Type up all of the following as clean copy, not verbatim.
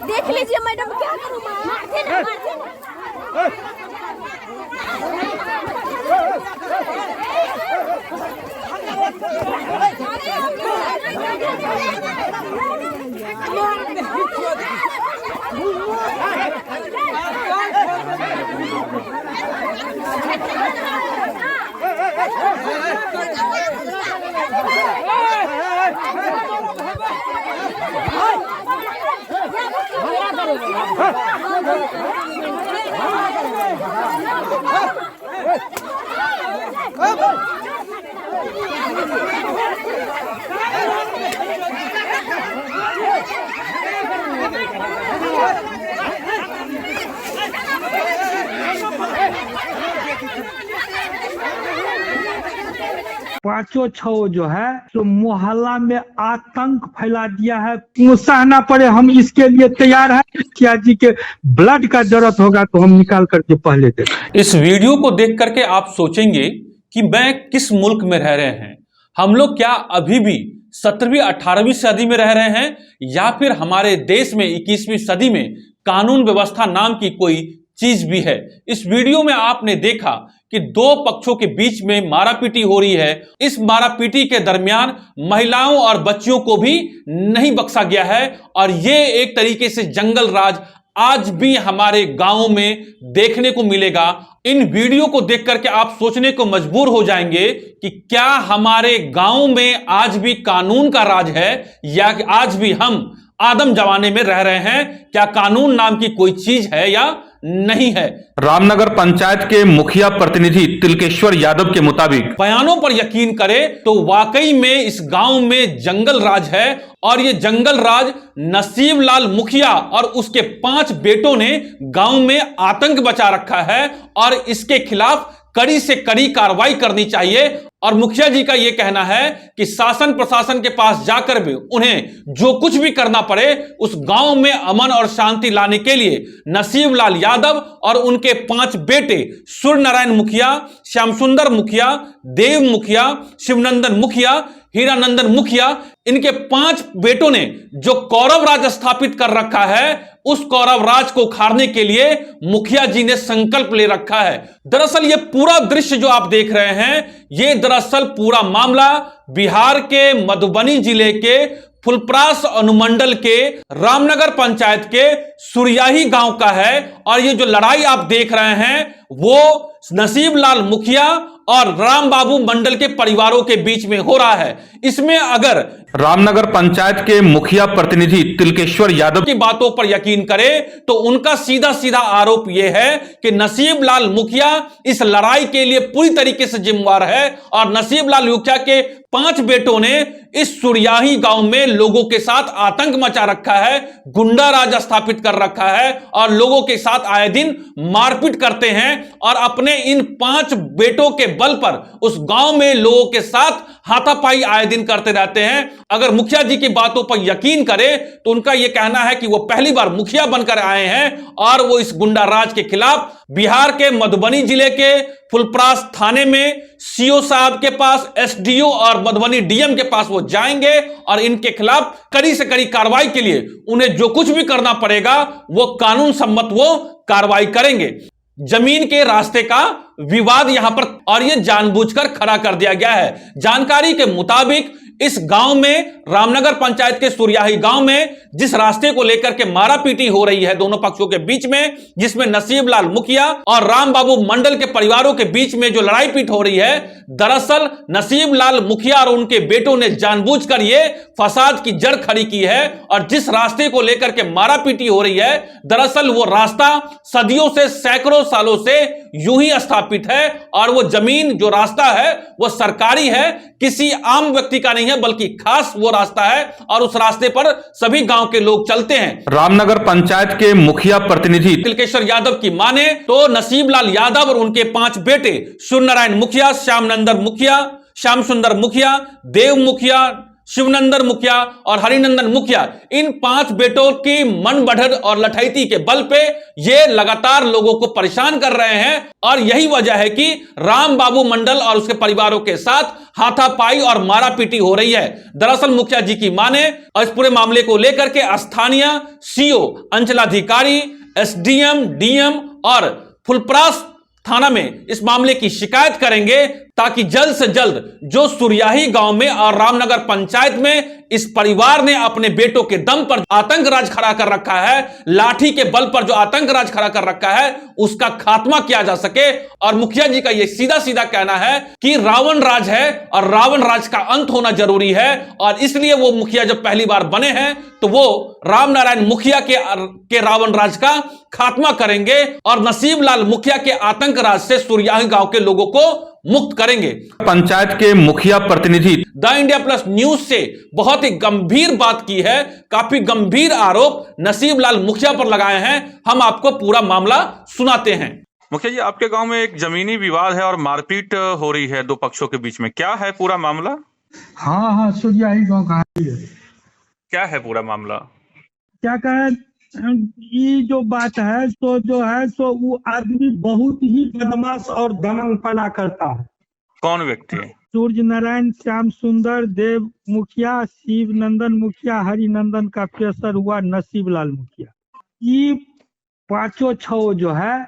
देख लीजिए मैडम, क्या करूं, मारते ना मारते ना। पांचों छो जो है तो मोहल्ला में आतंक फैला दिया है। सहना पड़े हम इसके लिए तैयार हैं। मुखिया जी के ब्लड का जरूरत होगा तो हम निकाल करके पहले दे। इस वीडियो को देख करके आप सोचेंगे कि मैं किस मुल्क में रह रहे हैं, हम लोग क्या अभी भी 17वीं 18वीं सदी में रह रहे हैं या फिर हमारे देश में 21वीं सदी में कानून व्यवस्था नाम की कोई चीज भी है। इस वीडियो में आपने देखा कि दो पक्षों के बीच में मारापीटी हो रही है। इस मारापीटी के दरमियान महिलाओं और बच्चियों को भी नहीं बख्शा गया है और ये एक तरीके से जंगल राज आज भी हमारे गांवों में देखने को मिलेगा। इन वीडियो को देख करके आप सोचने को मजबूर हो जाएंगे कि क्या हमारे गांव में आज भी कानून का राज है या कि आज भी हम आदम जमाने में रह रहे हैं। क्या कानून नाम की कोई चीज है या नहीं है। रामनगर पंचायत के मुखिया प्रतिनिधि तिलकेश्वर यादव के मुताबिक बयानों पर यकीन करें तो वाकई में इस गांव में जंगल राज है और ये जंगल राज नसीब लाल मुखिया और उसके 5 बेटों ने गांव में आतंक बचा रखा है और इसके खिलाफ कड़ी से कड़ी कार्रवाई करनी चाहिए। और मुखिया जी का यह कहना है कि शासन प्रशासन के पास जाकर भी उन्हें जो कुछ भी करना पड़े उस गांव में अमन और शांति लाने के लिए नसीब लाल यादव और उनके 5 बेटे सूर्य नारायण मुखिया, श्याम सुंदर मुखिया, देव मुखिया, शिवनंदन मुखिया, हीरानंदन मुखिया, इनके 5 बेटों ने जो कौरव राज स्थापित कर रखा है उस कौरव राज को उखाड़ने के लिए मुखिया जी ने संकल्प ले रखा है। दरअसल ये पूरा दृश्य जो आप देख रहे हैं ये दरअसल पूरा मामला बिहार के मधुबनी जिले के फुलपरास अनुमंडल के रामनगर पंचायत के सुरियाही गांव का है और ये जो लड़ाई आप देख रहे हैं वो नसीब लाल मुखिया और राम बाबू मंडल के परिवारों के बीच में हो रहा है। इसमें अगर रामनगर पंचायत के मुखिया प्रतिनिधि तिलकेश्वर यादव की बातों पर यकीन करें तो उनका सीधा सीधा आरोप यह है कि नसीब लाल मुखिया इस लड़ाई के लिए पूरी तरीके से जिम्मेवार है और नसीब लाल मुखिया के 5 बेटों ने इस सुरियाही गांव में लोगों के साथ आतंक मचा रखा है, गुंडा राज स्थापित कर रखा है और लोगों के साथ आए दिन मारपीट करते हैं और अपने इन 5 बेटों के बल पर उस गांव में लोगों के साथ हाथापाई आए दिन करते रहते हैं। अगर मुखिया जी की बातों पर यकीन करें तो उनका यह कहना है कि वो पहली बार मुखिया बनकर आए हैं और वो इस गुंडा राज के खिलाफ बिहार के मधुबनी जिले के फुलपरास थाने में सीओ साहब के पास, एसडीओ और मधुबनी डीएम के पास वो जाएंगे और इनके खिलाफ कड़ी से कड़ी कार्रवाई के लिए उन्हें जो कुछ भी करना पड़ेगा वो कानून सम्मत वो कार्रवाई करेंगे। जमीन के रास्ते का विवाद यहां पर और यह जानबूझकर खड़ा कर दिया गया है। जानकारी के मुताबिक इस गांव में रामनगर पंचायत के सुरियाही गांव में जिस रास्ते को लेकर के मारापीटी हो रही है दोनों पक्षों के बीच में, जिसमें नसीब लाल मुखिया और राम बाबू मंडल के परिवारों के बीच में जो लड़ाई पीट हो रही है, दरअसल नसीब लाल मुखिया और उनके बेटों ने जानबूझकर ये फसाद की जड़ खड़ी की है और जिस रास्ते को लेकर के मारापीटी हो रही है दरअसल वो रास्ता सदियों से सैकड़ों सालों से यूं ही स्थापित है और वो जमीन जो रास्ता है वो सरकारी है, किसी आम व्यक्ति का नहीं है बल्कि खास वो रास्ता है और उस रास्ते पर सभी गांव के लोग चलते हैं। रामनगर पंचायत के मुखिया प्रतिनिधि तिलकेश्वर यादव की माने तो नसीब लाल यादव और उनके 5 बेटे सूर्य नारायण मुखिया, श्याम नंदन मुखिया, श्याम सुंदर मुखिया, देव मुखिया, शिवनंदन मुखिया और हरिनंदन मुखिया, इन 5 बेटों की मन बढ़त और लठैती के बल पे ये लगातार लोगों को परेशान कर रहे हैं। और यही वजह है कि राम बाबू मंडल और उसके परिवारों के साथ हाथापाई और मारापीटी हो रही है। दरअसल मुखिया जी की माने और इस पूरे मामले को लेकर के स्थानीय सीओ, अंचलाधिकारी, एसडीएम, डीएम और फुलपरास थाना में इस मामले की शिकायत करेंगे, ताकि जल्द से जल्द जो सुरयाही गांव में और रामनगर पंचायत में इस परिवार ने अपने बेटों के दम पर आतंक राज खड़ा कर रखा है, लाठी के बल पर जो आतंक राज खड़ा कर रखा है, उसका खात्मा किया जा सके। और मुखिया जी का यह सीधा सीधा कहना है कि रावण राज है और रावण राज का अंत होना जरूरी है। और इसलिए वो मुखिया जब पहली बार बने हैं तो वो रामनारायण मुखिया के रावण राज का खात्मा करेंगे और नसीब लाल मुखिया के आतंक राज से सुरयाही गांव के लोगों को मुक्त करेंगे। पंचायत के मुखिया प्रतिनिधि द इंडिया प्लस न्यूज से बहुत ही गंभीर बात की है, काफी गंभीर आरोप नसीब लाल मुखिया पर लगाए हैं। हम आपको पूरा मामला सुनाते हैं। मुखिया जी, आपके गांव में एक जमीनी विवाद है और मारपीट हो रही है 2 पक्षों के बीच में, क्या है पूरा मामला? हाँ, सूर्याही गाँव का है। क्या है पूरा मामला? क्या कहे, ये जो बात है तो जो है सो वो आदमी बहुत ही बदमाश और दमनपना करता है। कौन व्यक्ति? सूर्य नारायण, श्याम सुंदर, देव मुखिया, शिव नंदन मुखिया, हरिनंदन का प्रेसर हुआ नसीब लाल मुखिया। ये 5-6 जो है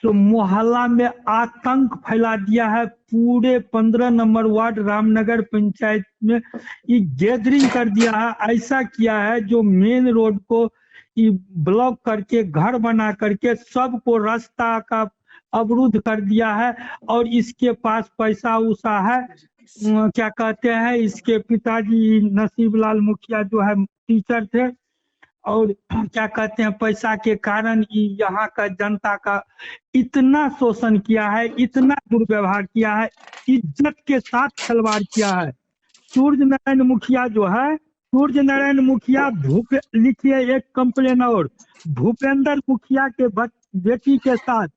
सो मोहल्ला में आतंक फैला दिया है। पूरे 15 नंबर वार्ड रामनगर पंचायत में ये गैदरिंग कर दिया है। ऐसा किया है जो मेन रोड को ब्लॉक करके घर बना करके सबको रास्ता का अवरुद्ध कर दिया है। और इसके पास पैसा उसा है, क्या कहते हैं, इसके पिताजी नसीब लाल मुखिया जो है टीचर थे, और क्या कहते हैं, पैसा के कारण यहाँ का जनता का इतना शोषण किया है, इतना दुर्व्यवहार किया है, इज्जत के साथ खिलवाड़ किया है। सूर्य नारायण मुखिया जो है, सूर्य नारायण मुखिया लिखिए एक कंप्लेन, और भूपेंद्र मुखिया के बेटी के साथ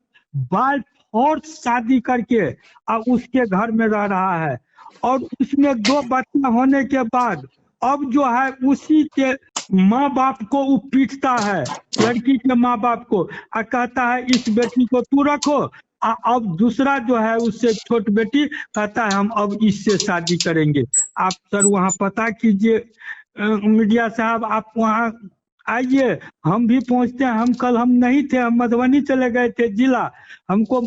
बाय फोर्स शादी करके और उसके घर में रह रहा है। और उसमें 2 बच्चा होने के बाद अब जो है उसी के माँ बाप को वो पीटता है, लड़की के माँ बाप को, और कहता है इस बेटी को तू रखो। अब दूसरा जो है उससे छोट बेटी कहता है हम अब इससे शादी करेंगे। आप सर वहाँ पता कीजिए, मीडिया साहब आप वहाँ आइए, हम भी पहुँचते हैं। हम नहीं थे, हम मधुबनी चले गए थे जिला, हमको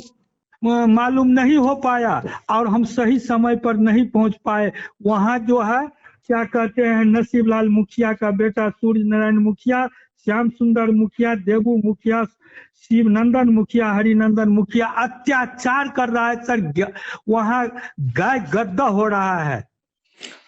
मालूम नहीं हो पाया और हम सही समय पर नहीं पहुँच पाए। वहाँ जो है क्या कहते हैं, नसीब लाल मुखिया का बेटा सूर्य नारायण मुखिया, श्याम सुंदर मुखिया, देवू मुखिया, शिव नंदन मुखिया, हरिनंदन मुखिया अत्याचार कर रहा है सर। वहाँ गाय गद्दा हो रहा है।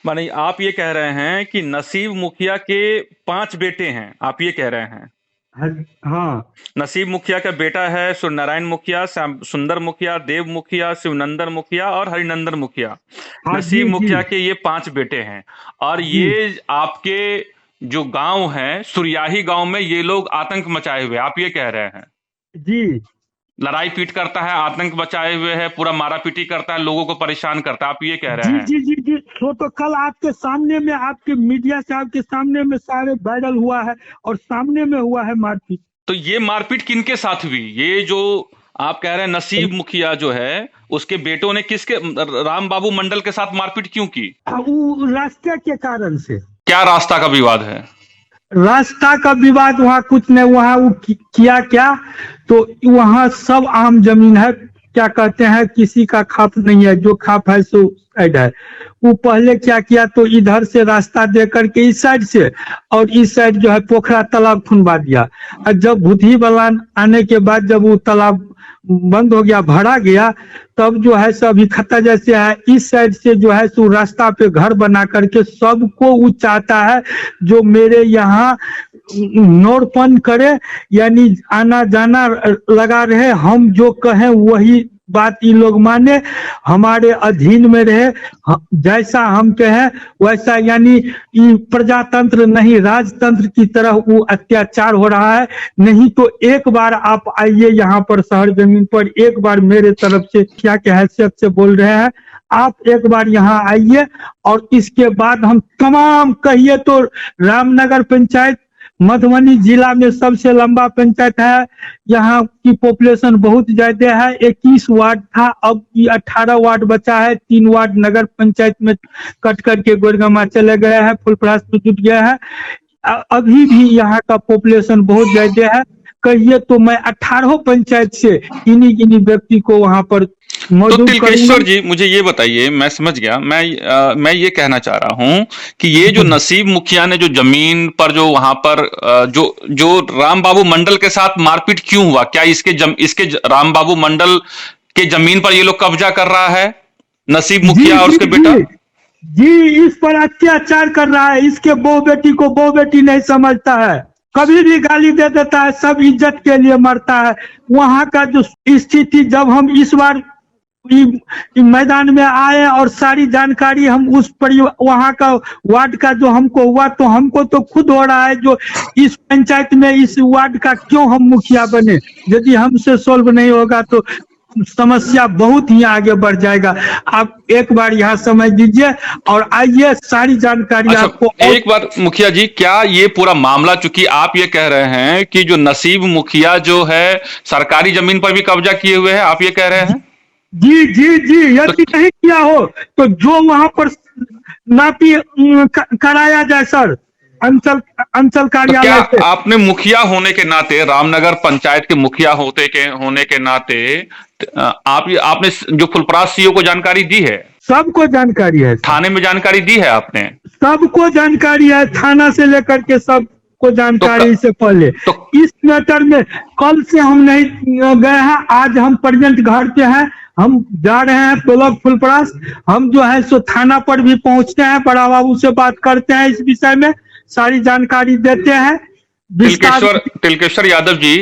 माने आप ये कह रहे हैं कि नसीब मुखिया के 5 बेटे हैं, आप ये कह रहे हैं? हाँ, नसीब मुखिया का बेटा है सूर्य नारायण मुखिया, श्याम सुंदर मुखिया, देव मुखिया, शिवनंदन मुखिया और हरिनंदन मुखिया। हाँ, नसीब जी, मुखिया जी। के ये 5 बेटे हैं और ये आपके जो गांव है सुरयाही गांव में ये लोग आतंक मचाए हुए, आप ये कह रहे हैं? जी, लड़ाई पीट करता है, आतंक बचाए हुए है, पूरा मारापीटी करता है, लोगों को परेशान करता है, आप ये कह रहे हैं? जी जी जी जी। तो कल आपके सामने में, आपके मीडिया से आपके सामने में सारे वायरल हुआ है और सामने में हुआ है मारपीट। तो ये मारपीट किनके साथ हुई? ये जो आप कह रहे हैं नसीब मुखिया जो है उसके बेटों ने किसके, राम बाबू मंडल के साथ मारपीट क्यों की? वो रास्ते के कारण से। क्या रास्ता का विवाद है? रास्ता का विवाद वहाँ कुछ नहीं, वहाँ वो किया क्या, तो वहाँ सब आम जमीन है, क्या कहते हैं, किसी का खाप नहीं है, जो खाप है सो साइड है। वो पहले क्या किया, तो इधर से रास्ता दे करके इस साइड से, और इस साइड जो है पोखरा तालाब खुनवा दिया। और जब भूतही बलान आने के बाद जब वो तालाब बंद हो गया, भरा गया, तब जो है सब इकट्ठा जैसे है, इस साइड से जो है सो रास्ता पे घर बना करके सबको वो चाहता है जो मेरे यहाँ नौरपन करे, यानी आना जाना लगा रहे, हम जो कहें वही बात ये लोग माने, हमारे अधीन में रहे, जैसा हम कहें वैसा, यानी ये प्रजातंत्र नहीं राजतंत्र की तरह वो अत्याचार हो रहा है। नहीं तो एक बार आप आइए यहाँ पर शहर जमीन पर, एक बार मेरे तरफ से क्या के हैसियत से बोल रहे हैं, आप एक बार यहाँ आइए, और इसके बाद हम तमाम, कहिए तो रामनगर पंचायत मधुबनी जिला में सबसे लंबा पंचायत है। यहाँ की पॉपुलेशन बहुत ज्यादा है। 21 वार्ड था, अब 18 वार्ड बचा है। 3 वार्ड नगर पंचायत में कट करके गोरगमा चले गए हैं, फुलपरास में जुट गया है। अभी भी यहाँ का पॉपुलेशन बहुत ज्यादा है। कहिए तो मैं 18 पंचायत से इन्हीं व्यक्ति को वहां पर तो तिलकेश्वर जी मुझे ये बताइए, मैं समझ गया, मैं ये कहना चाह रहा हूं कि ये जो नसीब मुखिया ने जो जमीन पर जो वहां पर जो राम बाबू मंडल के साथ मारपीट क्यों हुआ? क्या इसके राम बाबू मंडल के जमीन पर ये लोग कब्जा कर रहा है, नसीब मुखिया और उसके बेटा? जी, इस पर अत्याचार कर रहा है। इसके बहू बेटी को बहू बेटी नहीं समझता है, कभी भी गाली दे देता है, सब इज्जत के लिए मरता है। वहां का जो स्थिति, जब हम इस बार मैदान में आए और सारी जानकारी हम उस परिवार वहां का वार्ड का जो हमको हुआ, तो हमको तो खुद हो रहा है जो इस पंचायत में इस वार्ड का क्यों हम मुखिया बने। यदि हमसे सोल्व नहीं होगा तो समस्या बहुत ही आगे बढ़ जाएगा। आप एक बार यहाँ समझ दीजिए और आइए, सारी जानकारी आपको। एक बार मुखिया जी, क्या ये पूरा मामला, चूंकि आप ये कह रहे हैं कि जो नसीब मुखिया जो है सरकारी जमीन पर भी कब्जा किए हुए हैं, आप ये कह रहे हैं? जी जी जी, यदि नहीं किया हो तो जो वहां पर नापी कराया जाए सर, अंचल कार्यालय से। आपने मुखिया होने के नाते, रामनगर पंचायत के मुखिया होने के नाते आपने जो फुलपरास सीओ को जानकारी दी है? सबको जानकारी है। थाने में जानकारी दी है आपने? सबको जानकारी है, थाना से लेकर के सब को जानकारी से पहले। तो इस मैटर में कल से हम नहीं गए हैं, आज हम प्रेजेंट घर पे हैं। हम जा रहे हैं ब्लॉक फुलपरास। हम जो है सो थाना पर भी पहुंचते हैं, बड़ा बाबू से बात करते हैं, इस विषय में सारी जानकारी देते हैं। तिलकेश्वर यादव जी,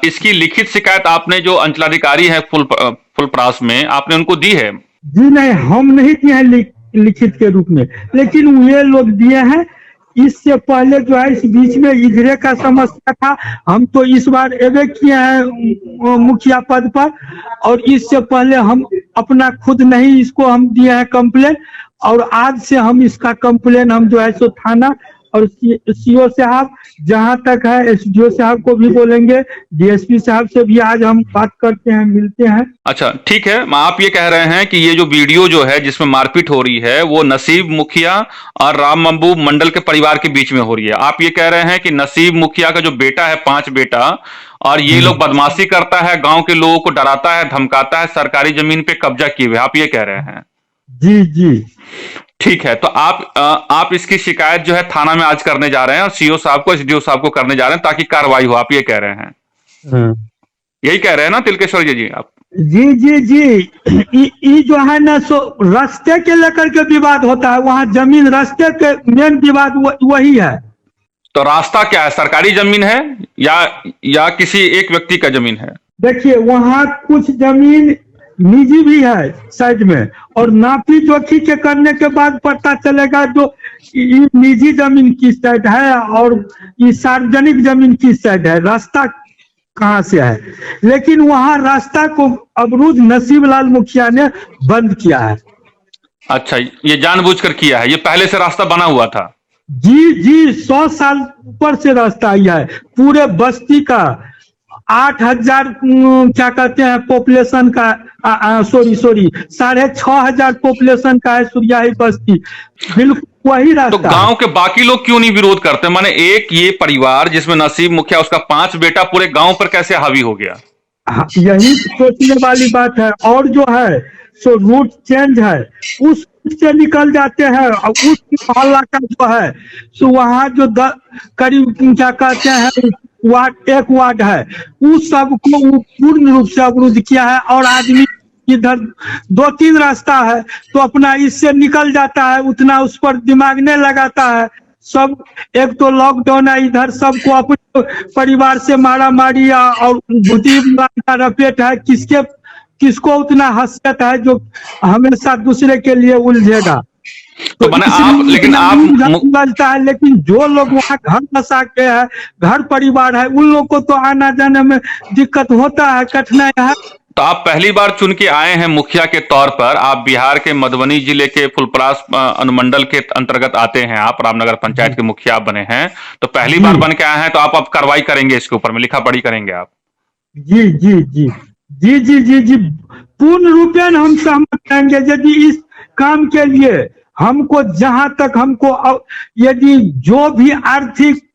इसकी लिखित शिकायत आपने जो अंचलाधिकारी है फुलपरास में, आपने उनको दी है? जी नहीं, हम नहीं दिए हैं लिखित के रूप में, लेकिन ये लोग दिए हैं। इससे पहले जो है इस बीच में इधरे का समस्या था। हम तो इस बार एवे किए हैं मुखिया पद पर, और इससे पहले हम अपना खुद नहीं इसको हम दिए हैं कंप्लेन, और आज से हम इसका कंप्लेन हम जो है सो थाना और सीओ साहब, जहां तक है एसडीओ साहब को भी बोलेंगे, डीएसपी साहब से भी आज हम बात करते हैं, मिलते हैं। अच्छा, ठीक है। आप ये कह रहे हैं कि ये जो वीडियो जो है जिसमें मारपीट हो रही है वो नसीब मुखिया और राम बाबू मंडल के परिवार के बीच में हो रही है। आप ये कह रहे हैं कि नसीब मुखिया का जो बेटा है, 5 बेटा, और ये लोग बदमाशी करता है, गांव के लोगों को डराता है, धमकाता है, सरकारी जमीन पे कब्जा किए हुए, आप ये कह रहे हैं? जी जी, ठीक है। तो आप इसकी शिकायत जो है थाना में आज करने जा रहे हैं और सीओ साहब को, एसडीओ साहब को करने जा रहे हैं ताकि कार्रवाई हो, आप ये कह रहे हैं? यही कह रहे हैं ना तिलकेश्वर जी आप? जी जी जी, जो है ना सो रास्ते के लेकर के विवाद होता है, वहाँ जमीन रास्ते के मेन विवाद वही है। तो रास्ता क्या है, सरकारी जमीन है या किसी एक व्यक्ति का जमीन है? देखिए, वहाँ कुछ जमीन निजी भी है साइड में, और नापी जोखी के करने के बाद पता चलेगा जो निजी जमीन किस साइड है और ये सार्वजनिक जमीन किस साइड है, रास्ता कहाँ से है। लेकिन वहाँ रास्ता को अवरुद्ध नसीब लाल मुखिया ने बंद किया है। अच्छा, ये जानबूझकर किया है? ये पहले से रास्ता बना हुआ था? जी जी, 100 साल ऊपर से रास्ता आया है। पूरे बस्ती का 8,000 क्या कहते हैं पॉपुलेशन का, सॉरी 6,500 पॉपुलेशन का है सुरयाही बस्ती, बिल्कुल वही रास्ता। तो गांव के बाकी लोग क्यों नहीं विरोध करते? माने एक ये परिवार जिसमें नसीब मुखिया, उसका 5 बेटा पूरे गांव पर कैसे हावी हो गया? यही सोचने वाली बात है। और जो है सो रूट चेंज है, उस से निकल जाते हैं, और उस मोहल्ला का जो है सो वहाँ जो करीब क्या कहते हैं एक वार्ड है, उस सब को पूर्ण रूप से अवरुद्ध किया है। और आदमी इधर 2-3 रास्ता है तो अपना इससे निकल जाता है, उतना उस पर दिमाग नहीं लगाता है। सब एक तो लॉकडाउन है, इधर सबको अपने परिवार से मारा मारी और बुद्धि का रपेट है। किसको उतना हसरत है जो हमेशा दूसरे के लिए उलझेगा? तो मैंने आप लगता है, लेकिन जो लोग वहाँ घर बसा के है, घर परिवार है, उन लोग को तो आना जाने में दिक्कत होता है, कठिनाई है। तो आप पहली बार चुन के आए हैं मुखिया के तौर पर। आप बिहार के मधुबनी जिले के फुलपरास अनुमंडल के अंतर्गत आते हैं। आप रामनगर पंचायत के मुखिया बने हैं, तो पहली बार बन के आए हैं, तो आप अब कार्रवाई करेंगे, इसके ऊपर में लिखा पढ़ी करेंगे आप? जी जी जी जी जी जी जी पूर्ण रूपेण हम सहमत रहेंगे। यदि इस काम के लिए हमको जहां तक हमको यदि जो भी आर्थिक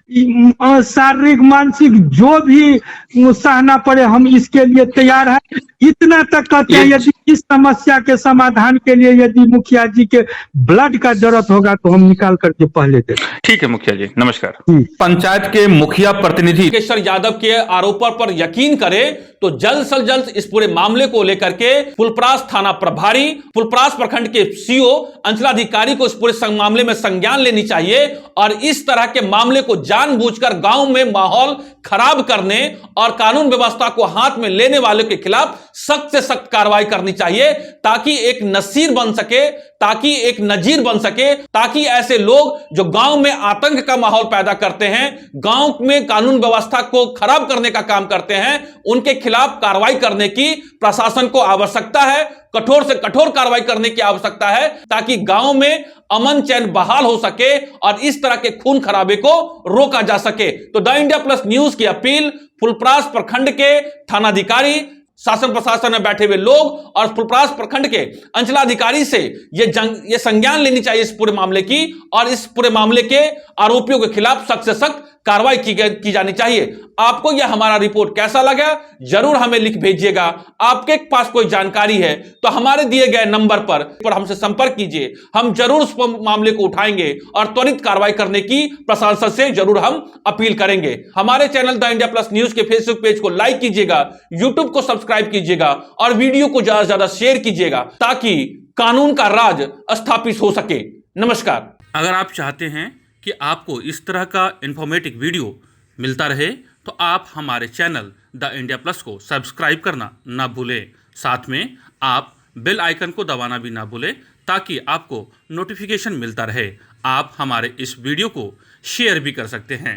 शारीरिक मानसिक जो भी सहना पड़े, हम इसके लिए तैयार हैं। इतना तक कहते हैं यदि इस समस्या के समाधान के लिए यदि मुखिया जी के ब्लड का जरूरत होगा तो हम निकाल करके पहले दें। ठीक है मुखिया जी, नमस्कार। पंचायत के मुखिया प्रतिनिधि केशर यादव के आरोपों पर यकीन करें तो जल्द से जल्द इस पूरे मामले को लेकर के फुलपरास थाना प्रभारी, फुलपरास प्रखंड के सीओ, अंचलाधिकारी को इस पूरे मामले में संज्ञान लेनी चाहिए और इस तरह के मामले को जानबूझकर गांव में माहौल खराब करने और कानून व्यवस्था को हाथ में लेने वालों के खिलाफ सख्त से सख्त कार्रवाई करनी चाहिए, ताकि एक नसीर बन सके, ताकि एक नजीर बन सके, ताकि ऐसे लोग जो गांव में आतंक का माहौल पैदा करते हैं, गांव में कानून व्यवस्था को खराब करने का काम करते हैं, उनके खिलाफ कार्रवाई करने की प्रशासन को आवश्यकता है। कठोर से कठोर कार्रवाई करने की आवश्यकता है, ताकि गांव में अमन चैन बहाल हो सके और इस तरह के खून खराबे को रोका जा सके। तो द इंडिया प्लस न्यूज की अपील फुलपरास प्रखंड के थानाधिकारी, शासन प्रशासन में बैठे हुए लोग और फुलपरास प्रखंड के अंचलाधिकारी से ये संज्ञान लेनी चाहिए इस पूरे मामले की, और इस पूरे मामले के आरोपियों के खिलाफ सख्त से सख्त कार्रवाई की जानी चाहिए। आपको यह हमारा रिपोर्ट कैसा लगा जरूर हमें लिख भेजिएगा। आपके पास कोई जानकारी है तो हमारे दिए गए नंबर पर हमसे संपर्क कीजिए। हम जरूर उस मामले को उठाएंगे और त्वरित कार्रवाई करने की प्रशासन से जरूर हम अपील करेंगे। हमारे channel the India plus news के फेसबुक पेज को लाइक कीजिएगा, यूट्यूब को सब्सक्राइब कीजिएगा और वीडियो को ज्यादा से ज्यादा शेयर कीजिएगा, ताकि कानून का राज स्थापित हो सके। नमस्कार। अगर आप चाहते हैं कि आपको इस तरह का इंफॉर्मेटिव वीडियो मिलता रहे तो आप हमारे चैनल द इंडिया प्लस को सब्सक्राइब करना ना भूलें। साथ में आप बेल आइकन को दबाना भी ना भूलें, ताकि आपको नोटिफिकेशन मिलता रहे। आप हमारे इस वीडियो को शेयर भी कर सकते हैं।